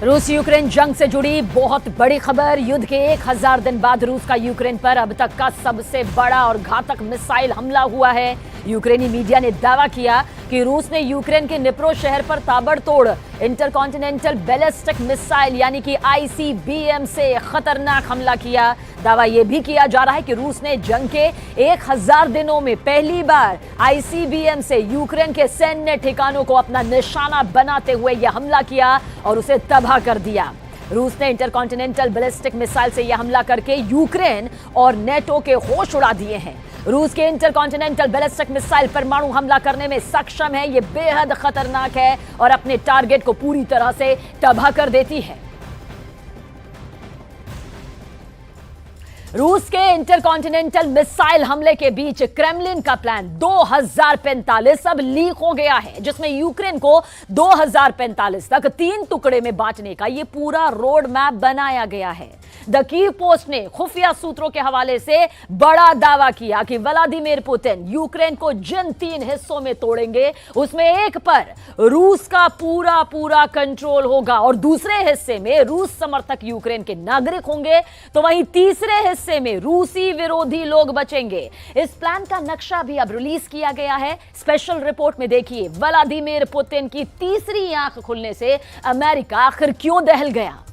रूस यूक्रेन जंग से जुड़ी बहुत बड़ी खबर। युद्ध के 1000 दिन बाद रूस का यूक्रेन पर अब तक का सबसे बड़ा और घातक मिसाइल हमला हुआ है। यूक्रेनी मीडिया ने दावा किया कि रूस ने यूक्रेन के निप्रो शहर पर ताबड़तोड़ इंटरकॉन्टिनेंटल बैलिस्टिक मिसाइल यानी कि आईसीबीएम से खतरनाक हमला किया। दावा यह भी किया जा रहा है कि रूस ने जंग के 1000 दिनों में पहली बार आईसीबीएम से यूक्रेन के सैन्य ठिकानों को अपना निशाना बनाते हुए यह हमला किया और उसे तबाह कर दिया। रूस ने इंटरकॉन्टिनेंटल बैलिस्टिक मिसाइल से यह हमला करके यूक्रेन और नेटो के होश उड़ा दिए हैं। रूस के इंटरकॉन्टिनेंटल बैलिस्टिक मिसाइल परमाणु हमला करने में सक्षम है। यह बेहद खतरनाक है और अपने टारगेट को पूरी तरह से तबाह कर देती है। रूस के इंटरकॉन्टिनेंटल मिसाइल हमले के बीच क्रेमलिन का प्लान 2045 अब लीक हो गया है, जिसमें यूक्रेन को 2045 तक 3 टुकड़े में बांटने का यह पूरा रोड मैप बनाया गया है। द कीव पोस्ट ने खुफिया सूत्रों के हवाले से बड़ा दावा किया कि व्लादिमीर पुतिन यूक्रेन को जिन 3 हिस्सों में तोड़ेंगे उसमें एक पर रूस का पूरा कंट्रोल होगा और दूसरे हिस्से में रूस समर्थक यूक्रेन के नागरिक होंगे, तो वहीं तीसरे हिस्से में रूसी विरोधी लोग बचेंगे। इस प्लान का नक्शा भी अब रिलीज किया गया है। स्पेशल रिपोर्ट में देखिए व्लादिमीर पुतिन की तीसरी आंख खुलने से अमेरिका आखिर क्यों दहल गया।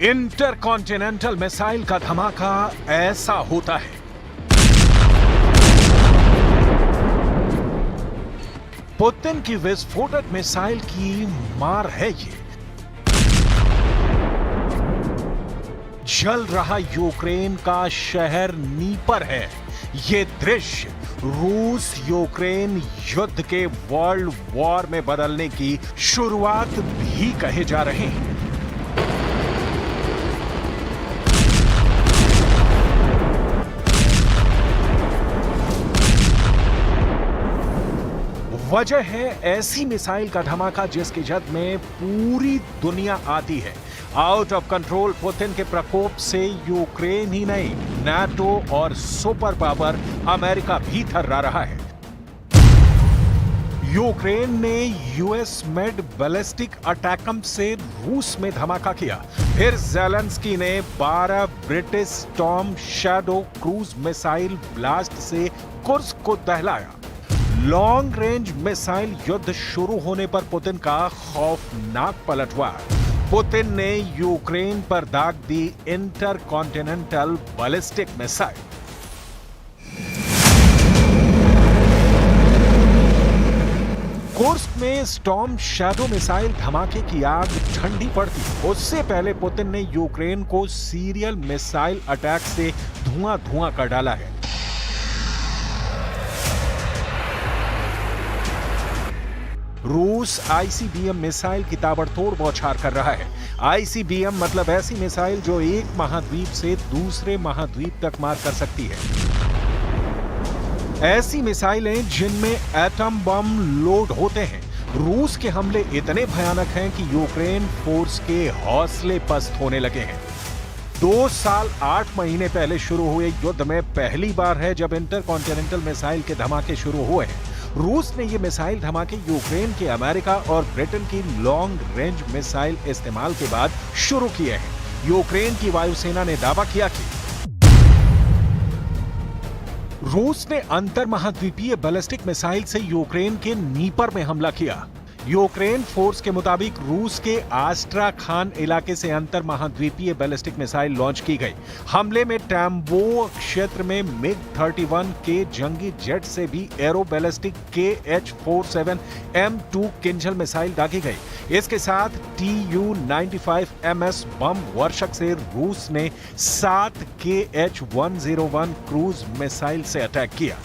इंटरकॉन्टिनेंटल मिसाइल का धमाका ऐसा होता है। पुतिन की विस्फोटक मिसाइल की मार है ये। जल रहा यूक्रेन का शहर नीपर है। ये दृश्य रूस यूक्रेन युद्ध के वर्ल्ड वॉर में बदलने की शुरुआत भी कहे जा रहे हैं। वजह है ऐसी मिसाइल का धमाका जिसकी जद में पूरी दुनिया आती है। आउट ऑफ कंट्रोल पुतिन के प्रकोप से यूक्रेन ही नहीं, नाटो और सुपर पावर अमेरिका भी थर्रा रहा है। यूक्रेन ने यूएस मेड बैलिस्टिक अटैकम से रूस में धमाका किया। फिर ज़ेलेंस्की ने 12 British storm shadow cruise missile blast से कुर्स्क को दहलाया। लॉन्ग रेंज मिसाइल युद्ध शुरू होने पर पुतिन का खौफनाक पलटवार। पुतिन ने यूक्रेन पर दाग दी इंटरकॉन्टिनेंटल बैलिस्टिक मिसाइल। कुर्स्क में स्टॉर्म शैडो मिसाइल धमाके की आग ठंडी पड़ती। उससे पहले पुतिन ने यूक्रेन को सीरियल मिसाइल अटैक से धुआं कर डाला है। रूस आईसीबीएम मिसाइल की ताबड़तोड़ बौछार कर रहा है। आईसीबीएम मतलब ऐसी मिसाइल जो एक महाद्वीप से दूसरे महाद्वीप तक मार कर सकती है। ऐसी मिसाइलें जिनमें एटम बम लोड होते हैं। रूस के हमले इतने भयानक हैं कि यूक्रेन फोर्स के हौसले पस्त होने लगे हैं। 2 साल 8 महीने पहले शुरू हुए युद्ध में पहली बार है जब इंटरकॉन्टिनेंटल मिसाइल के धमाके शुरू हुए हैं। रूस ने ये मिसाइल धमाके यूक्रेन के अमेरिका और ब्रिटेन की लॉन्ग रेंज मिसाइल इस्तेमाल के बाद शुरू किए हैं। यूक्रेन की वायुसेना ने दावा किया कि रूस ने अंतर महाद्वीपीय बैलिस्टिक मिसाइल से यूक्रेन के नीपर में हमला किया। यूक्रेन फोर्स के मुताबिक रूस के आस्ट्राखान इलाके से अंतर महाद्वीपीय बैलिस्टिक मिसाइल लॉन्च की गई। हमले में टैम्बो क्षेत्र में मिग 31 के जंगी जेट से भी arrow ballistic KH-47 M2 Kinjal missile दागी गई। इसके साथ TU-95MS बम वर्षक से रूस ने 7 KH-101 क्रूज मिसाइल से अटैक किया।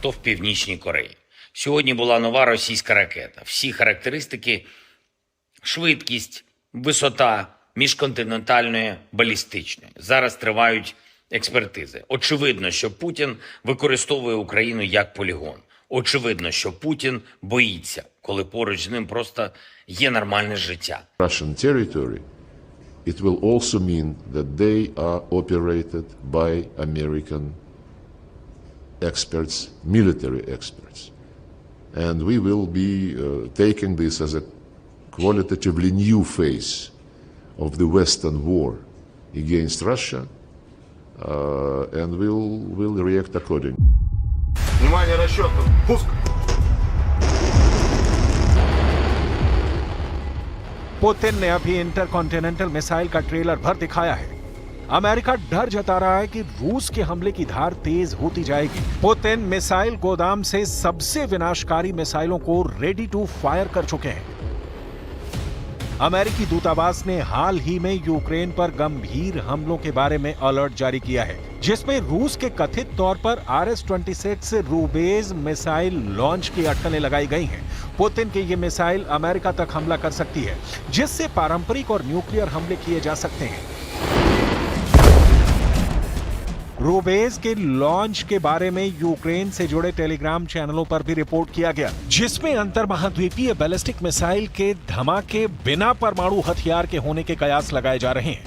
То в Північній Кореї. Сьогодні була нова російська ракета. Всі характеристики, швидкість, висота, міжконтинентальної балістичної. Зараз тривають експертизи. Очевидно, що Путін використовує Україну як полігон. Очевидно, що Путін боїться, коли поруч з ним просто є нормальне життя. Russian territory, it will also mean that they are operated by American experts, military experts. And we will be taking this as a qualitatively new phase of the Western war against Russia, and we'll react accordingly. Внимание, расчет. Пуск. Putin ने अभी intercontinental missile का trailer भर दिखाया है। America डर जता रहा है कि रूस के हमले की धार तेज होती जाएगी। पुतिन मिसाइल गोदाम से सबसे विनाशकारी मिसाइलों को रेडी टू फायर कर चुके हैं। अमेरिकी दूतावास ने हाल ही में यूक्रेन पर गंभीर हमलों के बारे में अलर्ट जारी किया है, जिसमें रूस के कथित तौर पर RS-26 रूबेज मिसाइल लॉन्च की अटकलें लगाई गई हैं। पुतिन की ये मिसाइल अमेरिका तक हमला कर सकती है, जिससे पारंपरिक और न्यूक्लियर हमले किए जा सकते हैं। रूबेज के लॉन्च के बारे में यूक्रेन से जुड़े टेलीग्राम चैनलों पर भी रिपोर्ट किया गया, जिसमें अंतर महाद्वीपीय बैलिस्टिक मिसाइल के धमाके बिना परमाणु हथियार के होने के कयास लगाए जा रहे हैं।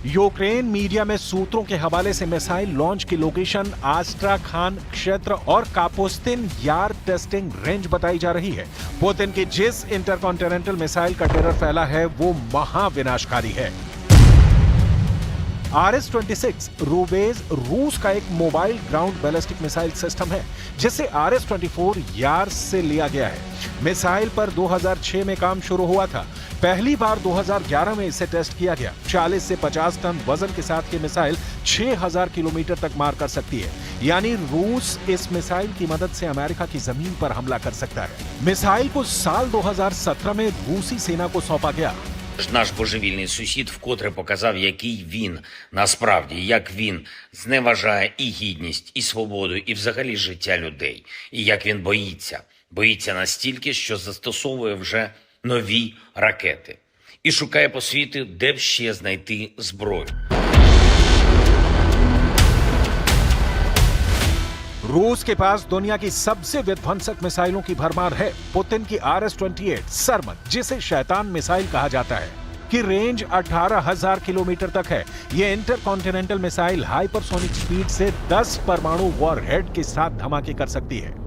यूक्रेन मीडिया में सूत्रों के हवाले से मिसाइल लॉन्च की लोकेशन आस्ट्राखान क्षेत्र और कापुस्तिन यार टेस्टिंग रेंज बताई जा रही है। पुतिन की जिस इंटरकॉन्टिनेंटल मिसाइल का टेरर फैला है वो महाविनाशकारी है। RS-26 रूबेज रूस का एक mobile ground ballistic missile system है, जिसे RS-24 यार्स से लिया गया है। मिसाइल पर 2006 में काम शुरू हुआ था। पहली बार 2011 में इसे टेस्ट किया गया। 40 से 50 टन वजन के साथ ये मिसाइल 6000 किलोमीटर तक मार कर सकती है, यानी रूस इस मिसाइल की मदद से अमेरिका की जमीन पर हमला कर सकता है। मिसाइल को साल 2017 में रूसी सेना को सौंपा गया। Наш божевільний сусід вкотре показав, який він насправді, як він зневажає і гідність, і свободу, і взагалі життя людей. І як він боїться. Боїться настільки, що застосовує вже нові ракети. І шукає по світу, де б ще знайти зброю. रूस के पास दुनिया की सबसे विध्वंसक मिसाइलों की भरमार है। पुतिन की RS-28 सरमन, जिसे शैतान मिसाइल कहा जाता है, की रेंज 18,000 किलोमीटर तक है। यह इंटरकॉन्टिनेंटल मिसाइल हाइपरसोनिक स्पीड से 10 परमाणु वॉरहेड के साथ धमाके कर सकती है।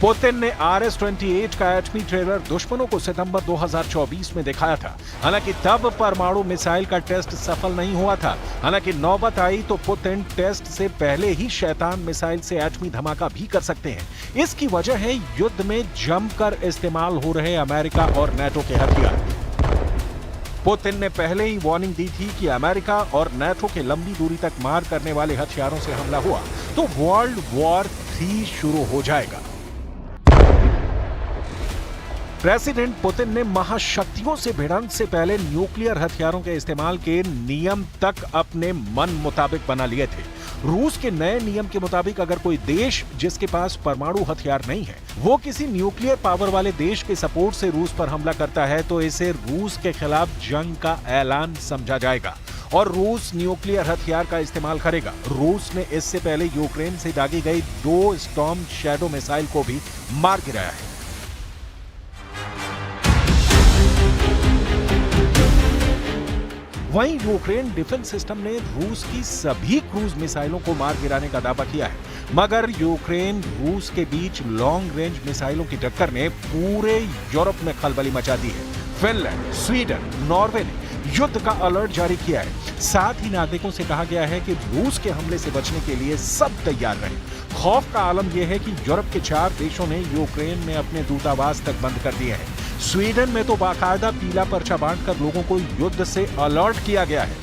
पुतिन ने RS-28 का एटमी ट्रेलर दुश्मनों को सितंबर 2024 में दिखाया था। हालांकि तब परमाणु मिसाइल का टेस्ट सफल नहीं हुआ था। हालांकि नौबत आई तो पुतिन टेस्ट से पहले ही शैतान मिसाइल से एटमी धमाका भी कर सकते हैं। इसकी वजह है युद्ध में जमकर इस्तेमाल हो रहे अमेरिका और नेटो के हथियार। पुतिन ने पहले ही वार्निंग दी थी कि अमेरिका और नेटो के लंबी दूरी तक मार करने वाले हथियारों से हमला हुआ तो वर्ल्ड वॉर 3 शुरू हो जाएगा। प्रेसिडेंट पुतिन ने महाशक्तियों से भिड़ंत से पहले न्यूक्लियर हथियारों के इस्तेमाल के नियम तक अपने मन मुताबिक बना लिए थे। रूस के नए नियम के मुताबिक अगर कोई देश जिसके पास परमाणु हथियार नहीं है वो किसी न्यूक्लियर पावर वाले देश के सपोर्ट से रूस पर हमला करता है तो इसे रूस के खिलाफ जंग का ऐलान समझा जाएगा और रूस न्यूक्लियर हथियार का इस्तेमाल करेगा। रूस ने इससे पहले यूक्रेन से दागी गई 2 स्टॉर्म शैडो मिसाइल को भी मार गिराया है। वहीं यूक्रेन डिफेंस सिस्टम ने रूस की सभी क्रूज मिसाइलों को मार गिराने का दावा किया है, मगर यूक्रेन रूस के बीच लॉन्ग रेंज मिसाइलों की टक्कर ने पूरे यूरोप में खलबली मचा दी है। फिनलैंड, स्वीडन, नॉर्वे ने युद्ध का अलर्ट जारी किया है। साथ ही नागरिकों से कहा गया है कि रूस के हमले से बचने के लिए सब तैयार रहें। खौफ का आलम यह है कि यूरोप के 4 देशों ने यूक्रेन में अपने दूतावास तक बंद कर दिए हैं। स्वीडन में तो बाकायदा पीला पर्चा बांटकर लोगों को युद्ध से अलर्ट किया गया है।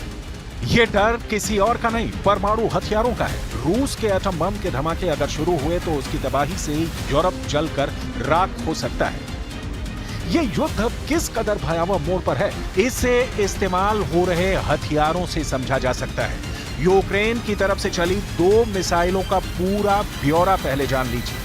ये डर किसी और का नहीं, परमाणु हथियारों का है। रूस के एटम बम के धमाके अगर शुरू हुए तो उसकी तबाही से यूरोप जलकर राख हो सकता है। ये युद्ध अब किस कदर भयावह मोड़ पर है, इसे इस्तेमाल हो रहे हथियारों से समझा जा सकता है। यूक्रेन की तरफ से चली 2 मिसाइलों का पूरा ब्यौरा पहले जान लीजिए।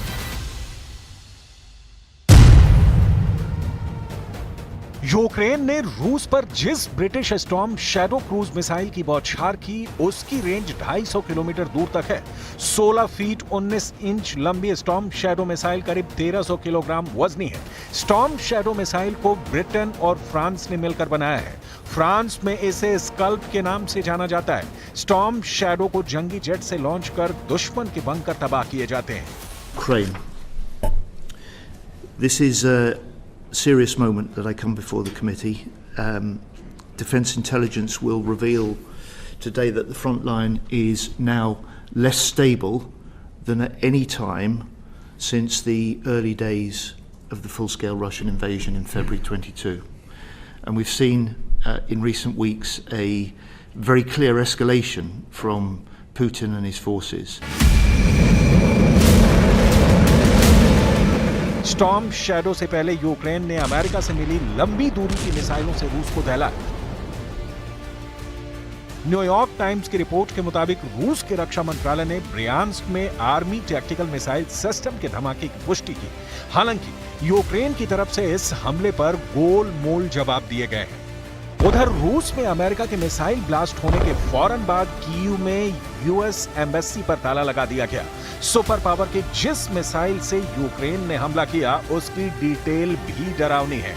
यूक्रेन ने रूस पर जिस British storm shadow cruise missile की बौछार की, उसकी रेंज 250 किलोमीटर दूर तक है। 16 फीट 19 इंच लंबी स्टॉर्म शैडो मिसाइल करीब 1300 किलोग्राम वजनी है। स्टॉर्म शैडो मिसाइल को ब्रिटेन और फ्रांस ने मिलकर बनाया है। फ्रांस में इसे स्कल्प के नाम से जाना जाता है। स्टॉर्म शैडो को जंगी जेट से लॉन्च कर दुश्मन के बंकर तबाह किए जाते हैं। Ukraine. This is a serious moment that I come before the committee. Defence intelligence will reveal today that the front line is now less stable than at any time since the early days of the full-scale Russian invasion in February 22. And we've seen in recent weeks a very clear escalation from Putin and his forces. Storm shadow से पहले Ukraine ने America से मिली लंबी दूरी की मिसाइलों से रूस को दहलाया। न्यूयॉर्क टाइम्स की रिपोर्ट के मुताबिक रूस के रक्षा मंत्रालय ने ब्रियांस्क में आर्मी टैक्टिकल मिसाइल सिस्टम के धमाके की पुष्टि की। हालांकि यूक्रेन की तरफ से इस हमले पर गोल मोल जवाब दिए गए हैं। उधर रूस में अमेरिका के मिसाइल ब्लास्ट होने के फौरन बाद कीव में यूएस एम्बेसी पर ताला लगा दिया गया। सुपर पावर के जिस मिसाइल से यूक्रेन ने हमला किया, उसकी डिटेल भी डरावनी है।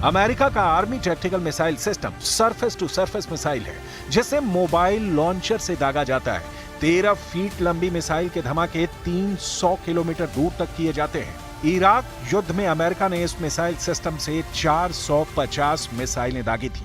अमेरिका का army tactical missile system surface to surface missile है, जिसे मोबाइल लॉन्चर से दागा जाता है। 13 फीट लंबी मिसाइल के धमाके 300 किलोमीटर दूर तक किए जाते हैं। इराक युद्ध में अमेरिका ने इस मिसाइल सिस्टम से 450 मिसाइलें दागी थी।